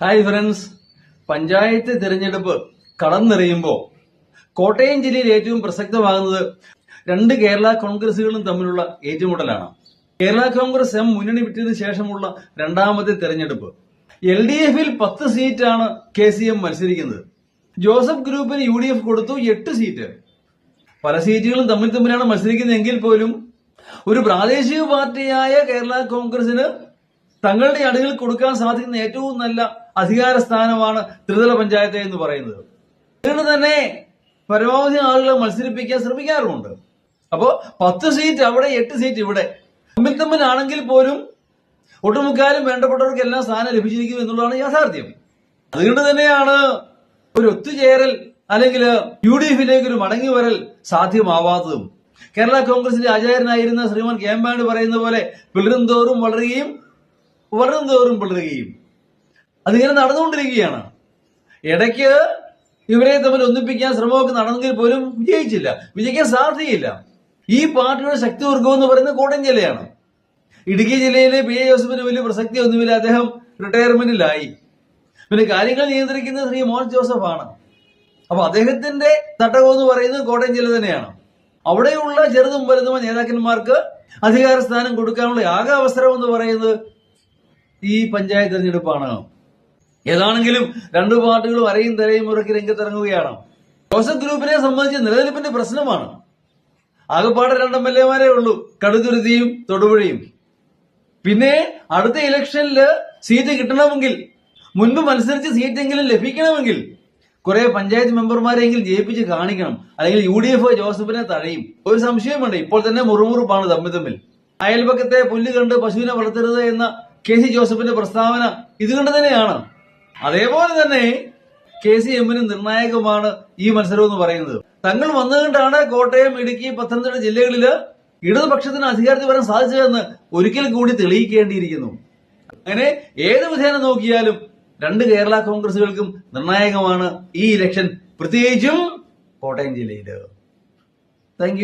Hi friends, panchayat തിരഞ്ഞെടുപ്പ് കടന്നെറിയുമ്പോൾ കോട്ടയം ജില്ലയിൽ ഏറ്റവും പ്രസക്തമാകുന്നത് രണ്ട് കേരള കോൺഗ്രസുകളും തമ്മിലുള്ള ഏറ്റുമുട്ടലാണ്. കേരള കോൺഗ്രസ് എം മുന്നണി വിട്ടതിനു ശേഷമുള്ള രണ്ടാമത്തെ തെരഞ്ഞെടുപ്പ്. LDF-ൽ 10 സീറ്റാണ് KCM മത്സരിക്കുന്നത്. ജോസഫ് ഗ്രൂപ്പിന് UDF കൊടുത്തു 8 സീറ്റ്. പല സീറ്റുകളും തമ്മിലാണ് മത്സരിക്കുന്നതെങ്കിൽ പോലും ഒരു പ്രാദേശിക പാർട്ടിയായ കേരള കോൺഗ്രസിന് തങ്ങളുടെ അണികൾ കൊടുക്കാൻ സാധിക്കുന്ന ഏറ്റവും നല്ല അധികാര സ്ഥാനമാണ് ത്രിതല പഞ്ചായത്ത് എന്ന് പറയുന്നത്. അതുകൊണ്ട് തന്നെ പരമാവധി ആളുകളെ മത്സരിപ്പിക്കാൻ ശ്രമിക്കാറുമുണ്ട്. അപ്പോ 10 സീറ്റ് അവിടെ, 8 സീറ്റ് ഇവിടെ. തമ്മിലാണെങ്കിൽ പോലും ഒട്ടുമുക്കാലും വേണ്ടപ്പെട്ടവർക്കെല്ലാം സ്ഥാനം ലഭിച്ചിരിക്കും എന്നുള്ളതാണ് യാഥാർത്ഥ്യം. അതുകൊണ്ട് തന്നെയാണ് ഒരു ഒത്തുചേരൽ അല്ലെങ്കിൽ UDF-ലേക്ക് ഒരു മടങ്ങിവരൽ സാധ്യമാവാത്തതും. കേരള കോൺഗ്രസിന്റെ ആചാര്യനായിരുന്ന ശ്രീമാൻ കേമ്പാണ് പറയുന്ന പോലെ പിളരും തോറും വളരുകയും വളരും തോറും പിളരുകയും അതിങ്ങനെ നടന്നുകൊണ്ടിരിക്കുകയാണ്. ഇടയ്ക്ക് ഇവരെ തമ്മിൽ ഒന്നിപ്പിക്കാൻ ശ്രമമൊക്കെ നടന്നെങ്കിൽ പോലും വിജയിച്ചില്ല, വിജയിക്കാൻ സാധ്യതയില്ല. ഈ പാർട്ടിയുടെ ശക്തിവർഗം എന്ന് പറയുന്നത് കോട്ടയം ജില്ലയാണ്. ഇടുക്കി ജില്ലയിലെ PA ജോസഫിന് വലിയ പ്രസക്തി ഒന്നുമില്ല, അദ്ദേഹം റിട്ടയർമെന്റിലായി. പിന്നെ കാര്യങ്ങൾ നിയന്ത്രിക്കുന്നത് ശ്രീ മോൻ ജോസഫാണ്. അപ്പൊ അദ്ദേഹത്തിന്റെ തട്ടകം എന്ന് പറയുന്നത് കോട്ടയം ജില്ല തന്നെയാണ്. അവിടെയുള്ള ചെറുതും വലുതും നേതാക്കന്മാർക്ക് അധികാര സ്ഥാനം കൊടുക്കാനുള്ള ആകെ അവസരം എന്ന് പറയുന്നത് ഈ പഞ്ചായത്ത് തെരഞ്ഞെടുപ്പാണ്. ഏതാണെങ്കിലും രണ്ടു പാർട്ടികളും അരയും തലയും മുറക്കി രംഗത്തിറങ്ങുകയാണ്. ജോസഫ് ഗ്രൂപ്പിനെ സംബന്ധിച്ച് നിലനിൽപ്പിന്റെ പ്രശ്നമാണ്. ആകെപ്പാടെ 2 MLA-മാരേ ഉള്ളൂ, കടുത്തുരുത്തിയും തൊടുപുഴയും. പിന്നെ അടുത്ത ഇലക്ഷനിൽ സീറ്റ് കിട്ടണമെങ്കിൽ, മുൻപ് മത്സരിച്ച് സീറ്റെങ്കിലും ലഭിക്കണമെങ്കിൽ കുറെ പഞ്ചായത്ത് മെമ്പർമാരെങ്കിലും ജയിപ്പിച്ച് കാണിക്കണം, അല്ലെങ്കിൽ UDF ജോസഫിനെ തഴയും. ഒരു സംശയമുണ്ട്, ഇപ്പോൾ തന്നെ മുറുമുറുപ്പാണ് തമ്മിൽ. അയൽപക്കത്തെ പുല്ല് കണ്ട് പശുവിനെ വളർത്തരുത് എന്ന KC ജോസഫിന്റെ പ്രസ്താവന ഇതുകൊണ്ട് തന്നെയാണ്. അതേപോലെ തന്നെ KCM-ന് നിർണായകമാണ് ഈ മത്സരം എന്ന് പറയുന്നത്. തങ്ങൾ വന്നുകൊണ്ടാണ് കോട്ടയം, ഇടുക്കി, പത്തനംതിട്ട ജില്ലകളില് ഇടതുപക്ഷത്തിന് അധികാരത്തിൽ വരാൻ സാധിച്ചതെന്ന് ഒരിക്കൽ കൂടി തെളിയിക്കേണ്ടിയിരിക്കുന്നു. അങ്ങനെ ഏത് വിധേന നോക്കിയാലും രണ്ട് കേരള കോൺഗ്രസുകൾക്കും നിർണായകമാണ് ഈ ഇലക്ഷൻ, പ്രത്യേകിച്ചും കോട്ടയം ജില്ലയില്. താങ്ക്